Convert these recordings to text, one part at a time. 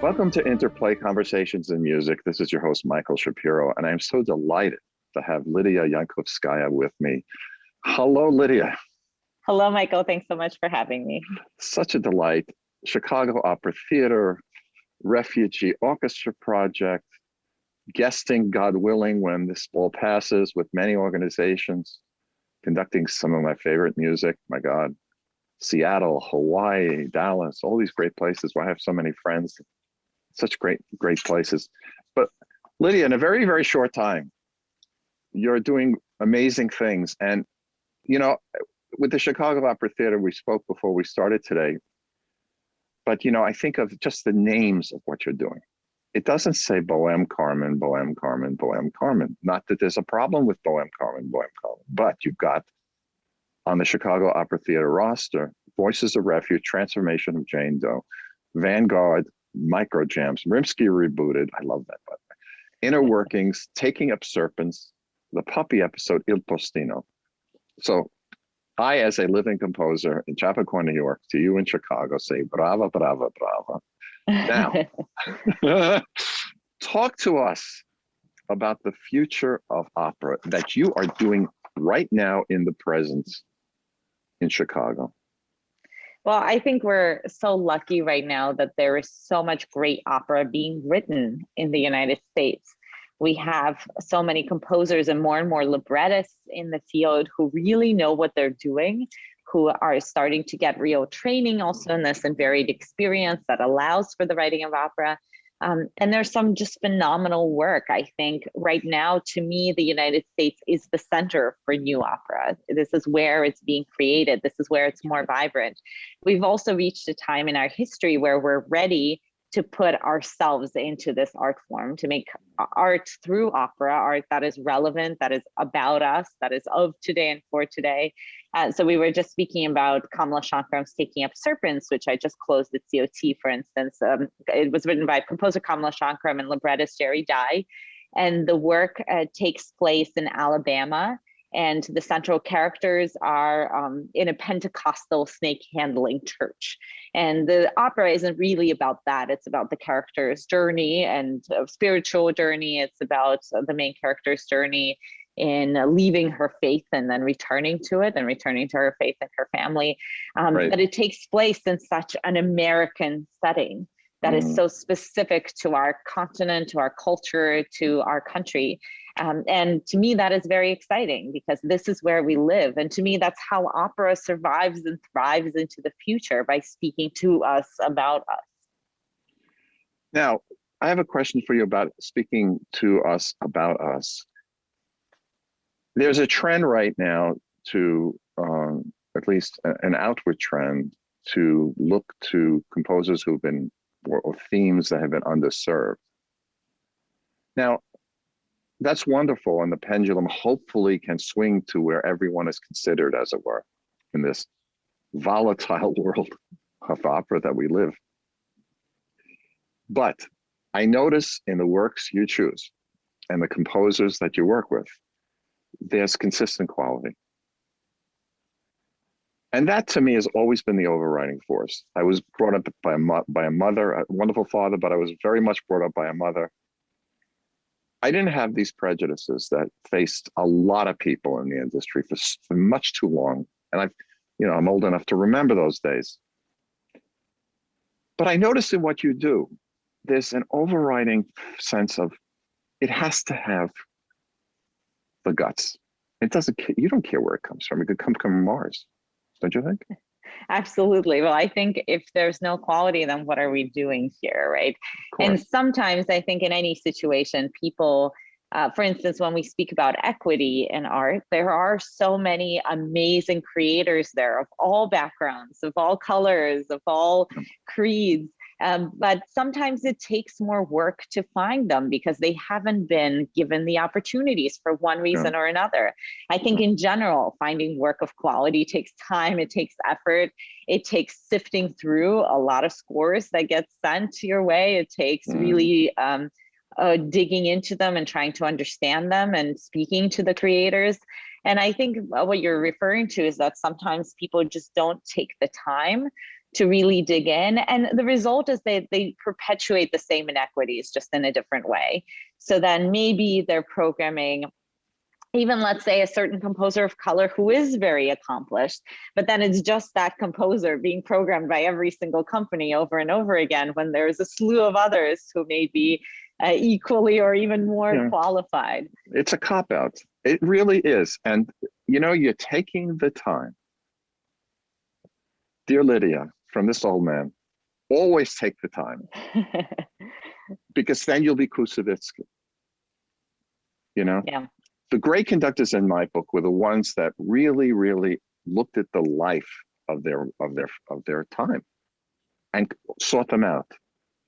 Welcome to Interplay Conversations in Music. This is your host, Michael Shapiro, and I'm so delighted to have Lidiya Yankovskaya with me. Hello, Lidiya. Hello, Michael. Thanks so much for having me. Such a delight. Chicago Opera Theater, Refugee Orchestra project, guesting, God willing, when this all passes with many organizations, conducting some of my favorite music, my God, Seattle, Hawaii, Dallas, all these great places where I have so many friends. Such great places. But Lidiya, in a very, very short time, you're doing amazing things. And, you know, with the Chicago Opera Theater, we spoke before we started today. But, you know, I think of just the names of what you're doing. It doesn't say Bohème Carmen, Bohème Carmen, Bohème Carmen. Not that there's a problem with Bohème Carmen, Bohème Carmen, but you've got on the Chicago Opera Theater roster, Voices of Refuge, Transformation of Jane Doe, Vanguard, Micro Jams, Rimsky Rebooted, I love that, by the way. Inner Workings, Taking Up Serpents, the Puppy episode, Il Postino. So I, as a living composer in Chappaqua, New York, to you in Chicago, say brava, brava, brava. Now, talk to us about the future of opera that you are doing right now in the present in Chicago. Well, I think we're so lucky right now that there is so much great opera being written in the United States. We have so many composers and more librettists in the field who really know what they're doing, who are starting to get real training also in this and varied experience that allows for the writing of opera. And there's some just phenomenal work. I think right now, to me, the United States is the center for new opera. This is where it's being created. This is where it's more vibrant. We've also reached a time in our history where we're ready to put ourselves into this art form, to make art through opera, art that is relevant, that is about us, that is of today and for today. So we were just speaking about Kamala Shankram's Taking Up Serpents, which I just closed at COT, for instance. It was written by composer Kamala Shankram and librettist Jerry Dye. And the work takes place in Alabama. And the central characters are in a Pentecostal snake handling church. And the opera isn't really about that. It's about the character's journey and spiritual journey. It's about the main character's journey in leaving her faith and then returning to it and returning to her faith and her family. Right. But it takes place in such an American setting that is so specific to our continent, to our culture, to our country. And to me, that is very exciting because this is where we live. And to me, that's how opera survives and thrives into the future, by speaking to us about us. Now, I have a question for you about speaking to us about us. There's a trend right now to, at least an outward trend, to look to composers who've been, or themes that have been underserved. Now, that's wonderful, and the pendulum hopefully can swing to where everyone is considered, as it were, in this volatile world of opera that we live. But I notice in the works you choose and the composers that you work with, there's consistent quality. And that, to me, has always been the overriding force. I was brought up by a mother, a wonderful father, but I was very much brought up by a mother. I didn't have these prejudices that faced a lot of people in the industry for much too long. And I'm old enough to remember those days. But I noticed in what you do, there's an overriding sense of it has to have the guts. It doesn't, you don't care where it comes from. It could come from Mars. Don't you think? Absolutely. Well, I think if there's no quality, then what are we doing here, right? And sometimes I think in any situation, people, for instance, when we speak about equity in art, there are so many amazing creators there of all backgrounds, of all colors, of all creeds. But sometimes it takes more work to find them because they haven't been given the opportunities for one reason or another. I think in general, finding work of quality takes time, it takes effort, it takes sifting through a lot of scores that get sent your way. It takes really digging into them and trying to understand them and speaking to the creators. And I think what you're referring to is that sometimes people just don't take the time to really dig in. And the result is they perpetuate the same inequities, just in a different way. So then maybe they're programming even, let's say, a certain composer of color who is very accomplished, but then it's just that composer being programmed by every single company over and over again, when there's a slew of others who may be equally or even more qualified. It's a cop-out. It really is. And, you know, you're taking the time. Dear Lidiya, from this old man, always take the time. Because then you'll be Koussevitzky. You know? Yeah. The great conductors in my book were the ones that really, really looked at the life of their time and sought them out.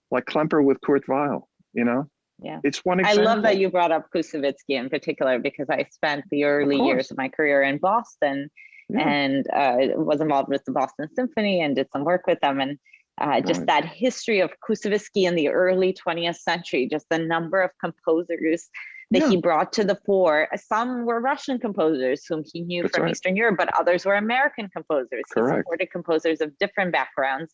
Like Klemper with Kurt Weill, you know? Yeah. It's one example. I love that you brought up Koussevitzky in particular, because I spent the early years of my career in Boston and was involved with the Boston Symphony and did some work with them. And just that history of Koussevitzky in the early 20th century, just the number of composers that he brought to the fore. Some were Russian composers whom he knew from Eastern Europe, but others were American composers. He supported composers of different backgrounds,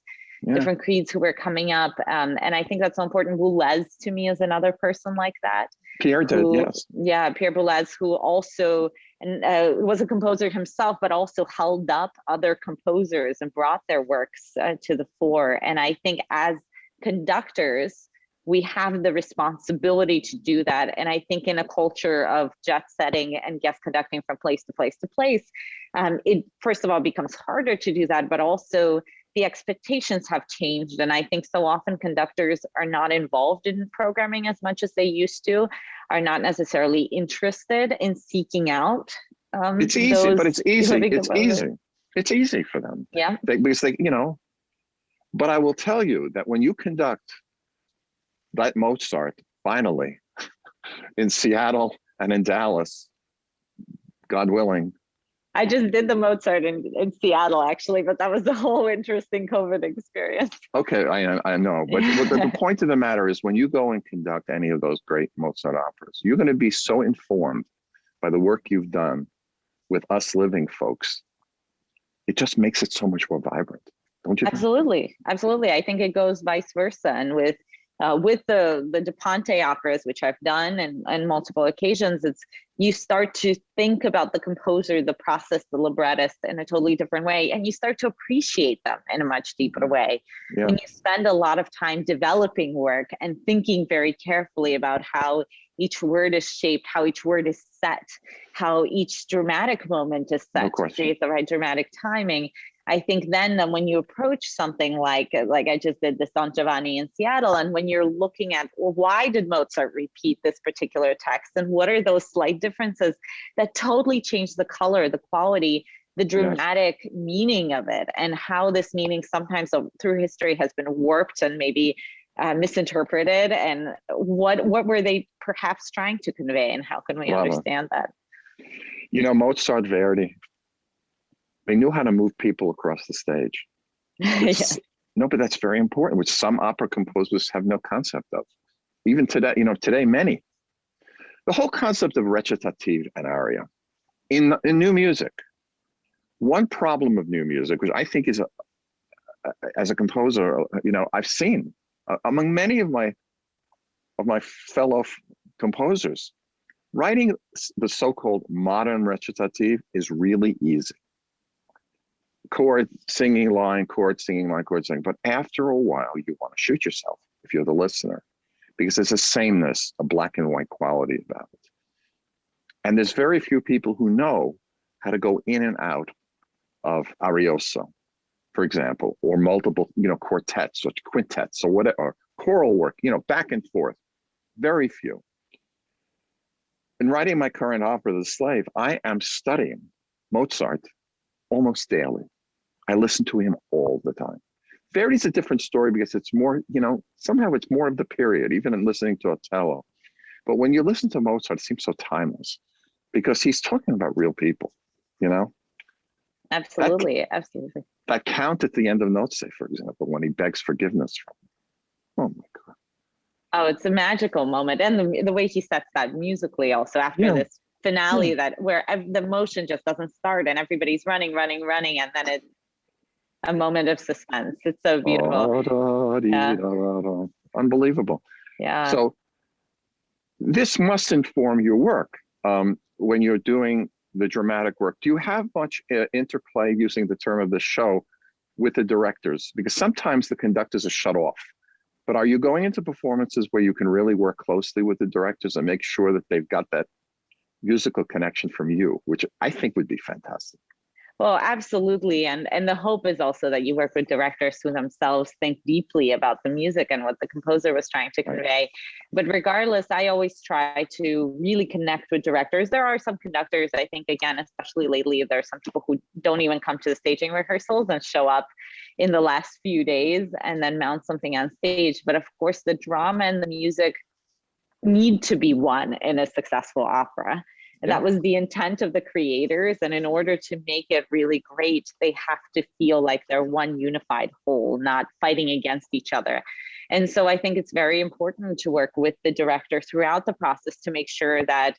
different creeds who were coming up. And I think that's so important. Boulez to me is another person like that. Pierre did, yes. Yeah, Pierre Boulez, who also was a composer himself, but also held up other composers and brought their works to the fore. And I think as conductors, we have the responsibility to do that. And I think in a culture of jet setting and guest conducting from place to place to place, it first of all becomes harder to do that, but also the expectations have changed. And I think so often conductors are not involved in programming as much as they used to, are not necessarily interested in seeking out. It's easy, but it's easy. It's easy. It's easy for them. Yeah. Because they, you know, but I will tell you that when you conduct that Mozart, finally, in Seattle and in Dallas, God willing. I just did the Mozart in Seattle, actually, but that was a whole interesting COVID experience. Okay, I know, but the point of the matter is when you go and conduct any of those great Mozart operas, you're going to be so informed by the work you've done with us living folks. It just makes it so much more vibrant, don't you think? Absolutely, absolutely. I think it goes vice versa. And with the De Ponte operas, which I've done and multiple occasions, it's you start to think about the composer, the process, the librettist in a totally different way, and you start to appreciate them in a much deeper way. Yeah. And you spend a lot of time developing work and thinking very carefully about how each word is shaped, how each word is set, how each dramatic moment is set to create the right dramatic timing. I think then when you approach something like I just did the Don Giovanni in Seattle, and when you're looking at, well, why did Mozart repeat this particular text, and what are those slight differences that totally change the color, the quality, the dramatic meaning of it, and how this meaning sometimes through history has been warped and maybe misinterpreted, and what were they perhaps trying to convey, and how can we understand that? You know, Mozart, Verity, they knew how to move people across the stage. No, but that's very important, which some opera composers have no concept of. Even today, you know, today many. The whole concept of recitative and aria in new music. One problem of new music, which I think is, as a composer, you know, I've seen among many of my fellow composers, writing the so-called modern recitative is really easy. Chord, singing line, chord, singing line, chord, singing. But after a while, you want to shoot yourself if you're the listener, because there's a sameness, a black and white quality about it. And there's very few people who know how to go in and out of arioso, for example, or multiple, you know, quartets or quintets or whatever, or choral work, you know, back and forth. Very few. In writing my current opera, The Slave, I am studying Mozart almost daily. I listen to him all the time. Verity's a different story because it's more, you know, somehow it's more of the period, even in listening to Otello. But when you listen to Mozart, it seems so timeless because he's talking about real people, you know? Absolutely, absolutely. That count at the end of Nozze, for example, when he begs forgiveness from him. Oh my God. Oh, it's a magical moment. And the way he sets that musically also after this finale that where the motion just doesn't start and everybody's running, and then a moment of suspense. It's so beautiful. Yeah. Da-da-dee-da-da-da. Unbelievable. Yeah. So this must inform your work when you're doing the dramatic work. Do you have much interplay, using the term of the show, with the directors? Because sometimes the conductors are shut off. But are you going into performances where you can really work closely with the directors and make sure that they've got that musical connection from you, which I think would be fantastic? Well, absolutely. And the hope is also that you work with directors who themselves think deeply about the music and what the composer was trying to convey. But regardless, I always try to really connect with directors. There are some conductors, I think, again, especially lately, there are some people who don't even come to the staging rehearsals and show up in the last few days and then mount something on stage. But of course, the drama and the music need to be one in a successful opera. And that was the intent of the creators. And in order to make it really great, they have to feel like they're one unified whole, not fighting against each other. And so I think it's very important to work with the director throughout the process to make sure that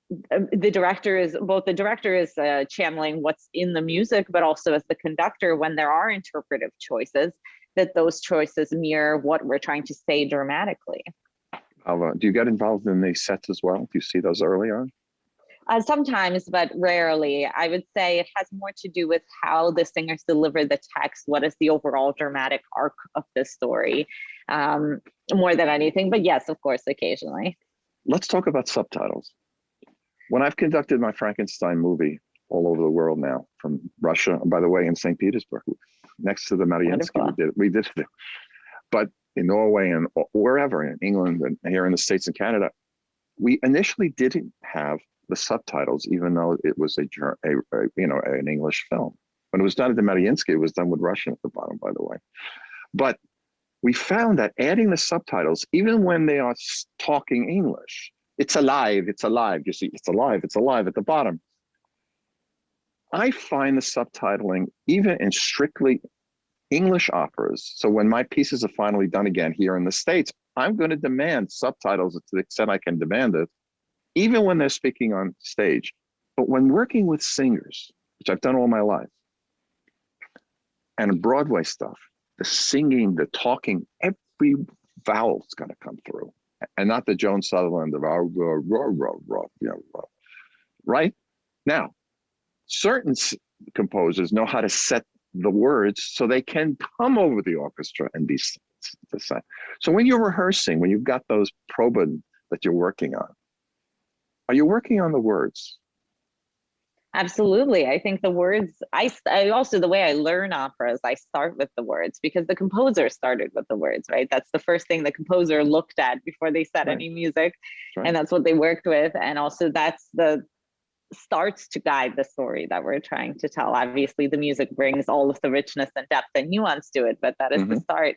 the director is channeling what's in the music, but also as the conductor, when there are interpretive choices, that those choices mirror what we're trying to say dramatically. Do you get involved in these sets as well? Do you see those early on? Sometimes, but rarely. I would say it has more to do with how the singers deliver the text. What is the overall dramatic arc of the story, more than anything. But yes, of course, occasionally. Let's talk about subtitles. When I've conducted my Frankenstein movie all over the world now, from Russia, by the way, in St. Petersburg, next to the Mariinsky, we did it. But in Norway and wherever, in England and here in the States and Canada, we initially didn't have the subtitles, even though it was an English film. When it was done at the Mariinsky, it was done with Russian at the bottom, by the way. But we found that adding the subtitles, even when they are talking English, it's alive, it's alive. You see, it's alive at the bottom. I find the subtitling, even in strictly English operas, so when my pieces are finally done again here in the States, I'm going to demand subtitles to the extent I can demand it, even when they're speaking on stage. But when working with singers, which I've done all my life, and Broadway stuff, the singing, the talking, every vowel's going to come through, and not the Joan Sutherland of right? Now, certain composers know how to set the words so they can come over the orchestra and be the same. So when you're rehearsing, when you've got those proben that you're working on, are you working on the words? Absolutely. I think the words, I also, the way I learn operas, I start with the words because the composer started with the words, right? That's the first thing the composer looked at before they set any music. Right. And that's what they worked with. And also that's the starts to guide the story that we're trying to tell. Obviously, the music brings all of the richness and depth and nuance to it, but that is the start.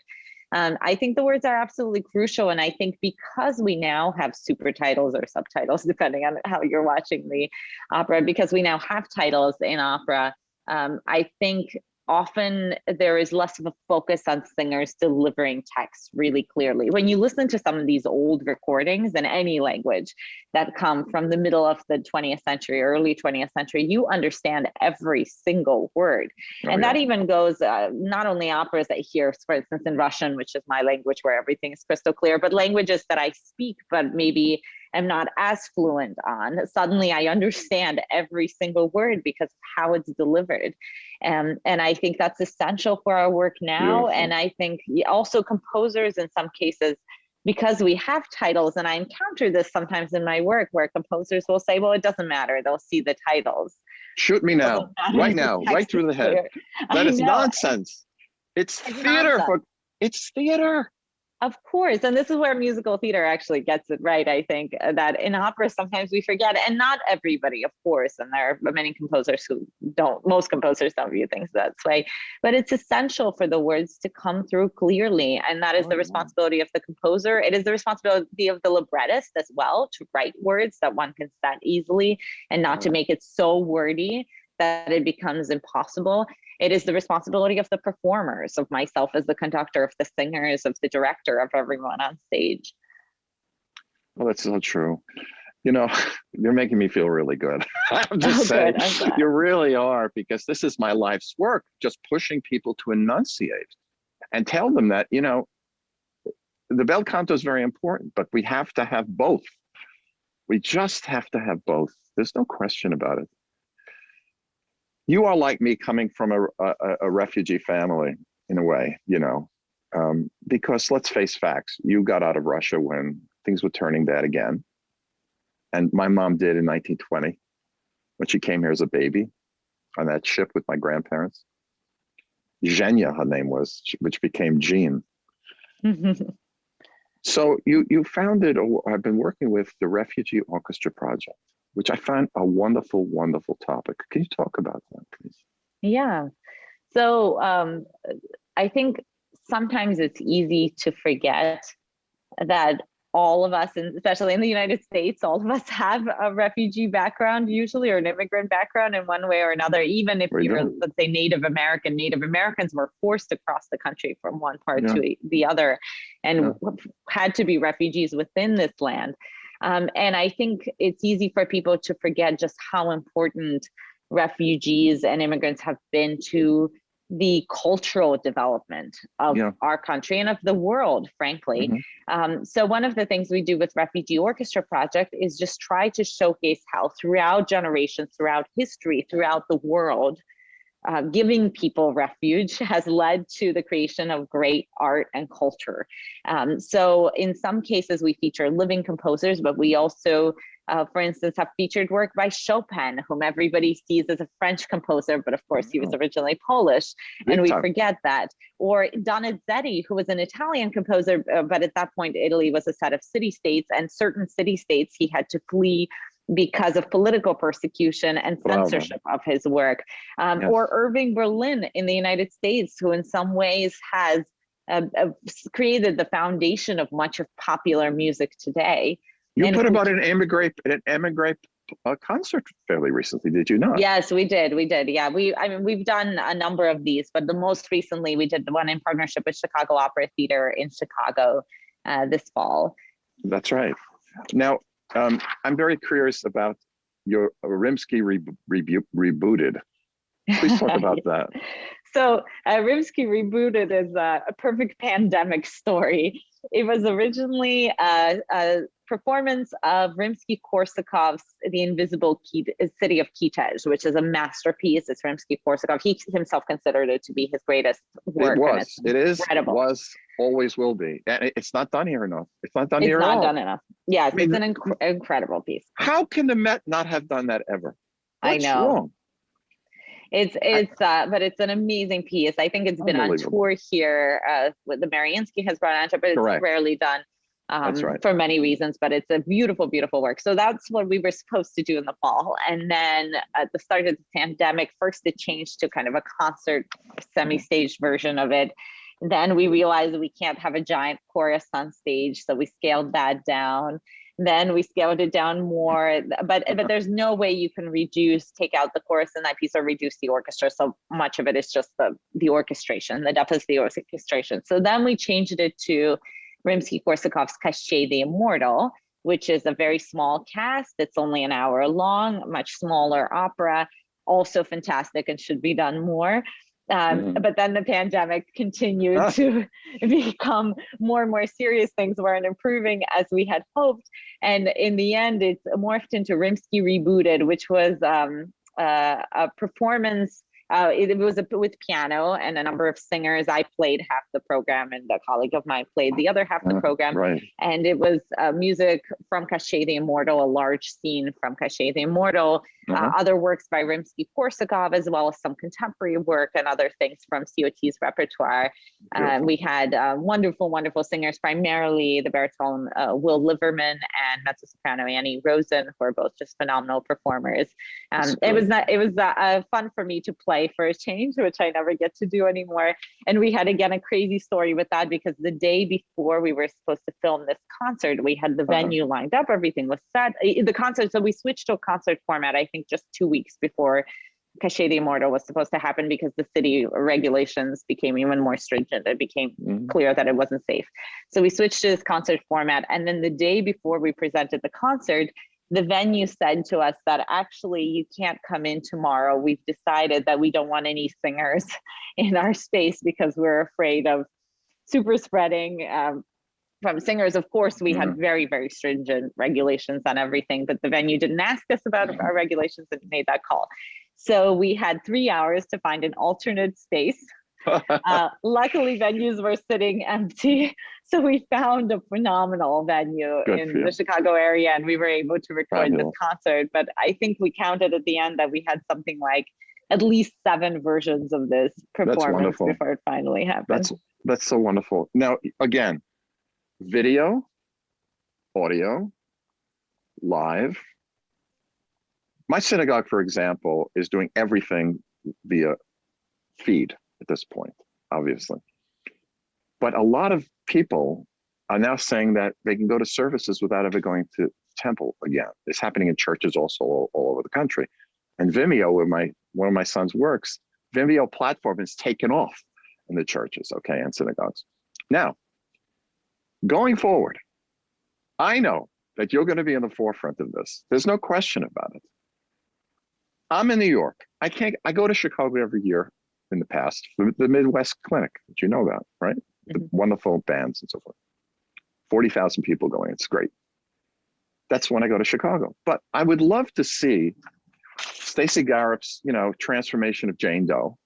I think the words are absolutely crucial. And I think because we now have super titles or subtitles, depending on how you're watching the opera, because we now have titles in opera, I think often there is less of a focus on singers delivering text really clearly. When you listen to some of these old recordings in any language that come from the middle of the 20th century, early 20th century, you understand every single word. And that even goes not only operas that I hear, for instance, in Russian, which is my language where everything is crystal clear, but languages that I speak, but maybe am not as fluent on. Suddenly I understand every single word because of how it's delivered. And I think that's essential for our work now. Beautiful. And I think also composers in some cases, because we have titles, and I encounter this sometimes in my work where composers will say, well, it doesn't matter, they'll see the titles. Shoot me now, right through the head. That is nonsense. It's theater. It's theater. Of course. And this is where musical theater actually gets it right. I think that in opera, sometimes we forget, and not everybody, of course. And there are many composers who don't, most composers don't view things that way, but it's essential for the words to come through clearly. And that is the responsibility of the composer. It is the responsibility of the librettist as well to write words that one can set easily and not to make it so wordy that it becomes impossible. It is the responsibility of the performers, of myself as the conductor, of the singers, of the director, of everyone on stage. Well, that's so true. You know, you're making me feel really good. I'm just saying, good. I'm glad. you really are, because this is my life's work, just pushing people to enunciate and tell them that, you know, the bel canto is very important, but we have to have both. We just have to have both. There's no question about it. You are like me, coming from a refugee family in a way, you know, because let's face facts. You got out of Russia when things were turning bad again. And my mom did in 1920, when she came here as a baby on that ship with my grandparents. Zhenya, her name was, which became Jean. So you founded, or have been working with, the Refugee Orchestra Project, which I find a wonderful, wonderful topic. Can you talk about that, please? Yeah. So I think sometimes it's easy to forget that all of us, and especially in the United States, all of us have a refugee background usually, or an immigrant background in one way or another. Even if you're, let's say, Native American, Native Americans were forced across the country from one part to the other, and had to be refugees within this land. And I think it's easy for people to forget just how important refugees and immigrants have been to the cultural development of our country and of the world, frankly. So one of the things we do with Refugee Orchestra Project is just try to showcase how throughout generations, throughout history, throughout the world, giving people refuge has led to the creation of great art and culture. So in some cases we feature living composers, but we also, for instance, have featured work by Chopin, whom everybody sees as a French composer, but of course he was originally Polish, and we forget that. Or Donizetti, who was an Italian composer, but at that point Italy was a set of city-states, and certain city-states he had to flee because of political persecution and censorship of his work. Or Irving Berlin in the United States, who in some ways has created the foundation of much of popular music today. You put about an emigre concert fairly recently, did you not? Yes, we did. We did. Yeah, I mean, we've done a number of these, but the most recently we did the one in partnership with Chicago Opera Theater in Chicago this fall. That's right. Now, I'm very curious about your Rimsky rebooted. Please talk about that. So Rimsky Rebooted is a perfect pandemic story. It was originally a performance of Rimsky-Korsakov's The Invisible City of Kitezh, which is a masterpiece. It's Rimsky-Korsakov. He himself considered it to be his greatest work. It was. It is. Incredible. It was. Always will be. And it's not done here enough. It's not done here at all. It's not done enough. Yes, I mean, it's an incredible piece. How can the Met not have done that ever? What's I know. Wrong? But it's an amazing piece. I think it's been on tour here. With the Mariinsky has brought on to, but it's rarely done for many reasons. But it's a beautiful, beautiful work. So that's what we were supposed to do in the fall. And then at the start of the pandemic, first it changed to kind of a concert, semi-staged version of it. Then we realized we can't have a giant chorus on stage, so we scaled that down. Then we scaled it down more, but there's no way you can take out the chorus in that piece or reduce the orchestra. So much of it is just the orchestration, the depth is the orchestration. So then we changed it to Rimsky-Korsakov's Cachet the Immortal, which is a very small cast. It's only an hour long, much smaller opera, also fantastic and should be done more. But then the pandemic continued to become more and more serious. Things weren't improving as we had hoped. And in the end, it's morphed into Rimsky Rebooted, which was a performance. It was with piano and a number of singers. I played half the program and a colleague of mine played the other half the program. And it was music from Cachet the Immortal, a large scene from Cachet the Immortal, other works by Rimsky-Korsakov, as well as some contemporary work and other things from COT's repertoire. We had wonderful, wonderful singers, primarily the baritone Will Liverman and mezzo-soprano Annie Rosen, who are both just phenomenal performers. It was fun for me to play for a change, which I never get to do anymore. And we had, again, a crazy story with that, because the day before we were supposed to film this concert, we had the venue lined up, everything was set. The concert, so we switched to a concert format, I think just 2 weeks before Cachet the Immortal was supposed to happen, because the city regulations became even more stringent. It became clear that it wasn't safe. So we switched to this concert format. And then the day before we presented the concert, the venue said to us that actually you can't come in tomorrow. We've decided that we don't want any singers in our space because we're afraid of super spreading from singers. Of course, we had very, very stringent regulations on everything, but the venue didn't ask us about our regulations and made that call. So we had 3 hours to find an alternate space. Luckily, venues were sitting empty. So we found a phenomenal venue in the Chicago area, and we were able to record this concert. But I think we counted at the end that we had something like at least 7 versions of this performance before it finally happened. That's so wonderful. Now, again, video, audio, live. My synagogue, for example, is doing everything via feed at this point, obviously. But a lot of people are now saying that they can go to services without ever going to temple again. It's happening in churches also all over the country. And Vimeo, where one of my sons works, Vimeo platform is taken off in the churches, okay, and synagogues. Now, going forward, I know that you're going to be in the forefront of this. There's no question about it. I'm in New York. I go to Chicago every year in the past, the Midwest Clinic, that you know about, right? The wonderful bands and so forth. 40,000 people going, it's great. That's when I go to Chicago. But I would love to see Stacey Garrett's, transformation of Jane Doe.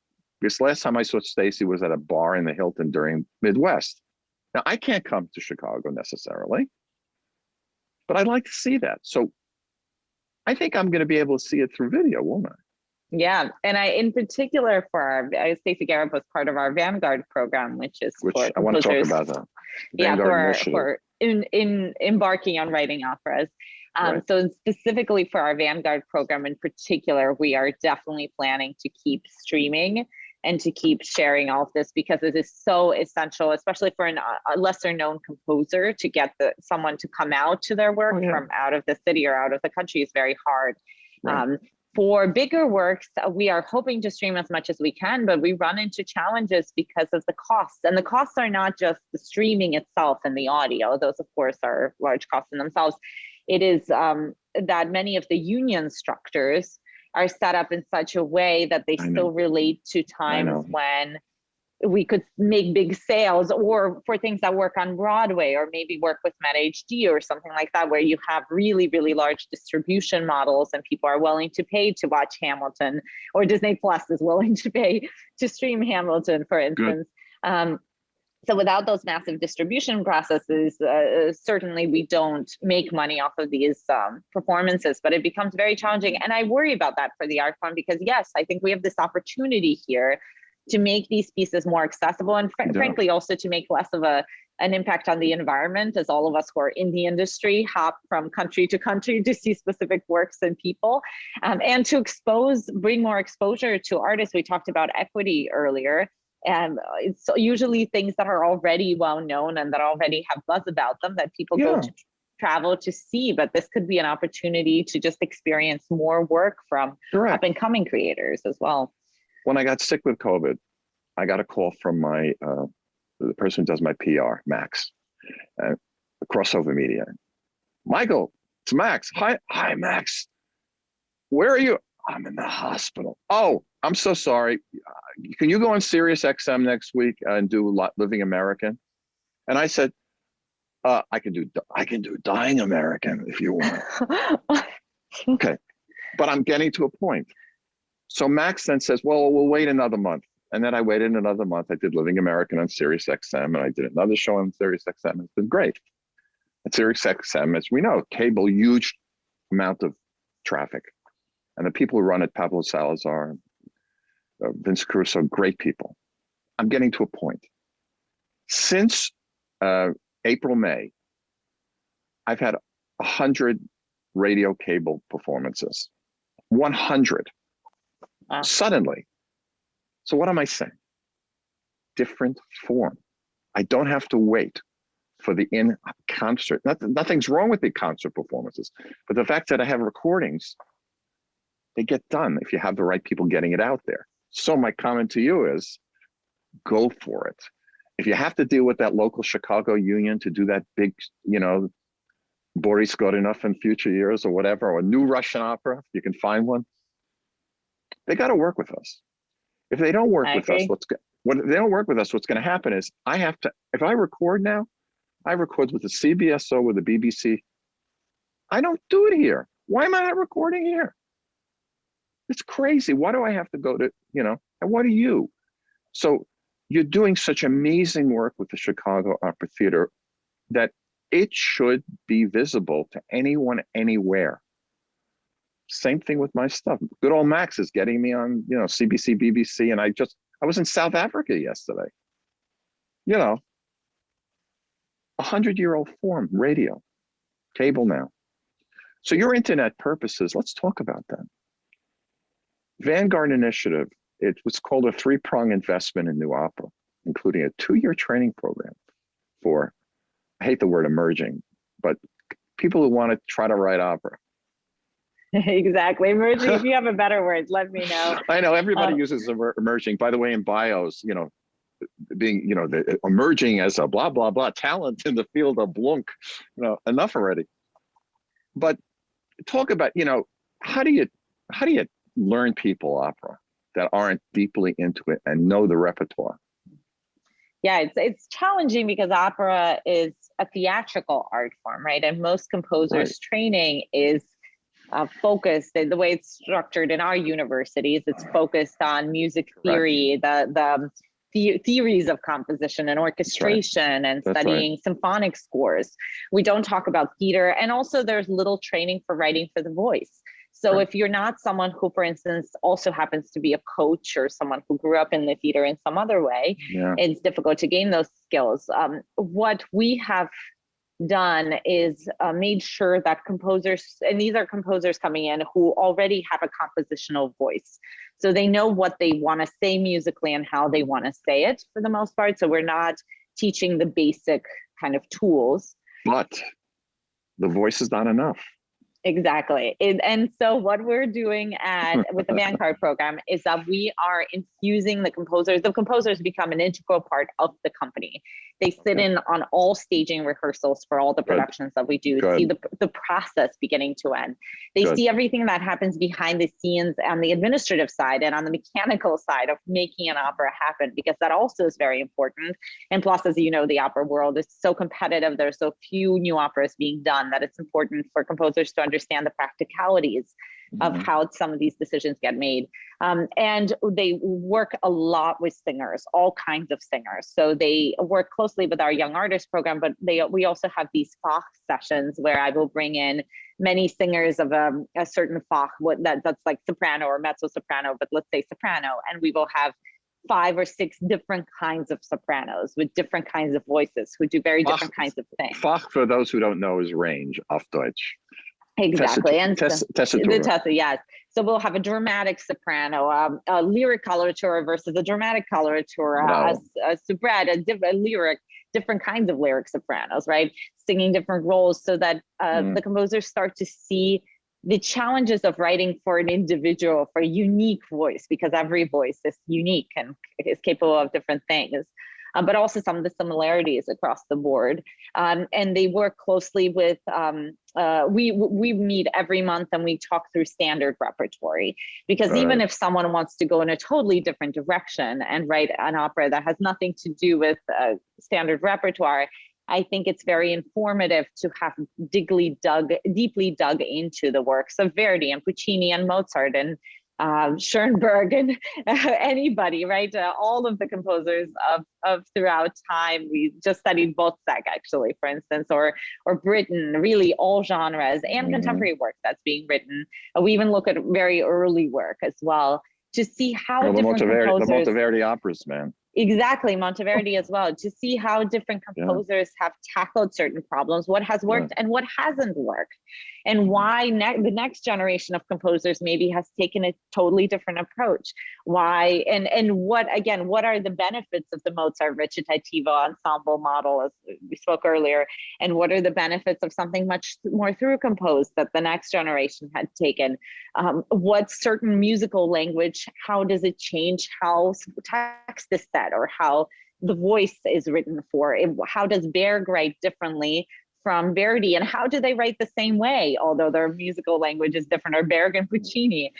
Because last time I saw Stacey was at a bar in the Hilton during Midwest. Now, I can't come to Chicago necessarily, but I'd like to see that. So I think I'm going to be able to see it through video, won't I? Yeah, and in particular for our Stacey Garrett was part of our Vanguard program, which for I want to talk about that. For embarking on writing operas. So specifically for our Vanguard program in particular, we are definitely planning to keep streaming and to keep sharing all of this because it is so essential, especially for a lesser known composer, to get someone to come out to their work from out of the city or out of the country is very hard. Right. For bigger works, we are hoping to stream as much as we can, but we run into challenges because of the costs. And the costs are not just the streaming itself and the audio. Those, of course, are large costs in themselves. It is that many of the union structures are set up in such a way that they still relate to times when we could make big sales, or for things that work on Broadway, or maybe work with MetHD or something like that, where you have really, really large distribution models and people are willing to pay to watch Hamilton, or Disney Plus is willing to pay to stream Hamilton, for instance. So without those massive distribution processes, certainly we don't make money off of these performances, but it becomes very challenging. And I worry about that for the art form because yes, I think we have this opportunity here to make these pieces more accessible and frankly also to make less of an impact on the environment, as all of us who are in the industry hop from country to country to see specific works and people, and to bring more exposure to artists. We talked about equity earlier, and it's usually things that are already well known and that already have buzz about them that people go to travel to see, but this could be an opportunity to just experience more work from up and coming creators as well. When I got sick with COVID, I got a call from the person who does my PR, Max, Crossover Media. Michael, it's Max. Hi, Max. Where are you? I'm in the hospital. Oh, I'm so sorry. Can you go on Sirius XM next week and do Living American? And I said, I can do Dying American if you want. Okay, but I'm getting to a point. So Max then says, well, we'll wait another month. And then I waited another month. I did Living American on Sirius XM, and I did another show on Sirius XM. It's been great. At Sirius XM, as we know, cable, huge amount of traffic. And the people who run it, Pablo Salazar, Vince Caruso, great people. I'm getting to a point. Since April, May, I've had 100 radio cable performances. 100. Wow. Suddenly. So what am I saying? Different form. I don't have to wait for the in-concert. Nothing's wrong with the concert performances, but the fact that I have recordings, they get done if you have the right people getting it out there. So my comment to you is, go for it. If you have to deal with that local Chicago union to do that big, Boris Godunov in future years or whatever, or a new Russian opera, if you can find one. They got to work with us. If they don't work I with us, agree. when they don't work with us, what's going to happen is I have to, if I record now, I record with the CBSO, with the BBC. I don't do it here. Why am I not recording here? It's crazy. Why do I have to go to, and what are you? So you're doing such amazing work with the Chicago Opera Theater that it should be visible to anyone, anywhere. Same thing with my stuff. Good old Max is getting me on, CBC, BBC, and I was in South Africa yesterday. 100-year-old form, radio, cable now. So your internet purposes, let's talk about that. Vanguard Initiative, it was called a three-prong investment in new opera, including a 2-year training program for, I hate the word emerging, but people who want to try to write opera. Exactly. Emerging, if you have a better word, let me know. I know everybody uses emerging. By the way, in bios, being, the emerging as a blah, blah, blah, talent in the field of blunk, enough already. But talk about, how do you learn people opera that aren't deeply into it and know the repertoire? Yeah, it's challenging because opera is a theatrical art form, right? And most composers' training is focused, the way it's structured in our universities, it's focused on music theory, the theories of composition and orchestration, and studying symphonic scores. We don't talk about theater, and also there's little training for writing for the voice. So if you're not someone who, for instance, also happens to be a coach or someone who grew up in the theater in some other way, it's difficult to gain those skills. What we have done is made sure that composers, and these are composers coming in who already have a compositional voice. So they know what they want to say musically and how they want to say it for the most part. So we're not teaching the basic kind of tools. But the voice is not enough. Exactly. And so what we're doing with the Vanguard program is that we are infusing the composers. The composers become an integral part of the company. They sit in on all staging rehearsals for all the productions that we do, see the process beginning to end. They see everything that happens behind the scenes on the administrative side and on the mechanical side of making an opera happen, because that also is very important. And plus, as you know, the opera world is so competitive. There's so few new operas being done that it's important for composers to understand the practicalities of how some of these decisions get made. And they work a lot with singers, all kinds of singers. So they work closely with our young artist program, but we also have these Fach sessions where I will bring in many singers of a certain Fach, that's like soprano or mezzo soprano, but let's say soprano, and we will have 5 or 6 different kinds of sopranos with different kinds of voices who do very different kinds of things. Fach, for those who don't know, is range, auf Deutsch. Exactly. Tessitura. Yes. So we'll have a dramatic soprano, a lyric coloratura versus a dramatic coloratura, a soubrette, a lyric, different kinds of lyric sopranos, right? Singing different roles so that the composers start to see the challenges of writing for an individual, for a unique voice, because every voice is unique and is capable of different things. But also some of the similarities across the board. And they work closely with, we meet every month and we talk through standard repertory, because even if someone wants to go in a totally different direction and write an opera that has nothing to do with standard repertoire, I think it's very informative to have deeply dug into the works of Verdi and Puccini and Mozart and Schoenberg and anybody, right? All of the composers of throughout time. We just studied Bozak, actually, for instance, or Britain, really all genres and contemporary work that's being written. We even look at very early work as well to see how different composers. The Monteverdi operas, man. Exactly, Monteverdi as well, to see how different composers have tackled certain problems, what has worked and what hasn't worked, and why the next generation of composers maybe has taken a totally different approach. Why and what are the benefits of the Mozart recitativo ensemble model, as we spoke earlier, and what are the benefits of something much more through composed that the next generation had taken? What certain musical language, how does it change how text is set or how the voice is written for? How does Berg write differently from Verity, and how do they write the same way, although their musical language is different, or Berg and Puccini,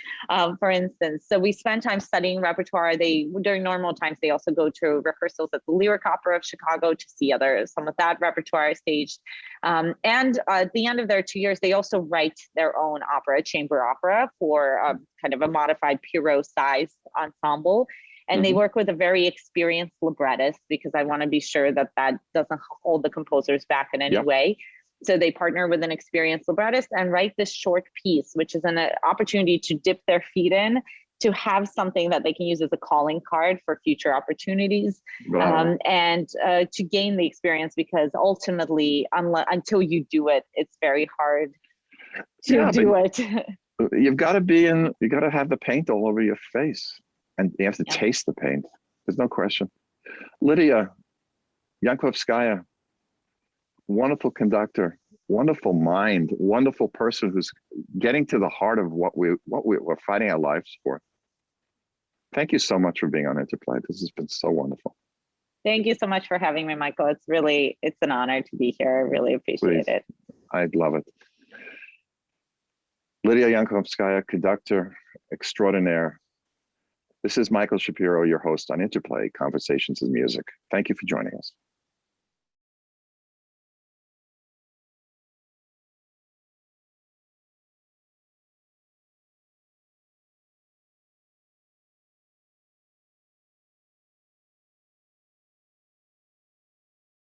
for instance. So we spend time studying repertoire. During normal times, they also go to rehearsals at the Lyric Opera of Chicago to see some of that repertoire staged. And at the end of their 2 years, they also write their own opera, chamber opera, for kind of a modified Pierrot size ensemble. And they work with a very experienced librettist, because I want to be sure that that doesn't hold the composers back in any way. So they partner with an experienced librettist and write this short piece, which is an opportunity to dip their feet in, to have something that they can use as a calling card for future opportunities, and to gain the experience, because ultimately, until you do it, it's very hard to do it. You've got to have the paint all over your face, and you have to taste the paint. There's no question. Lidiya Yankovskaya, wonderful conductor, wonderful mind, wonderful person who's getting to the heart of what we're fighting our lives for. Thank you so much for being on Interplay. This has been so wonderful. Thank you so much for having me, Michael. It's an honor to be here. I really appreciate it. I'd love it. Lidiya Yankovskaya, conductor extraordinaire. This is Michael Shapiro, your host on Interplay, Conversations in Music. Thank you for joining us.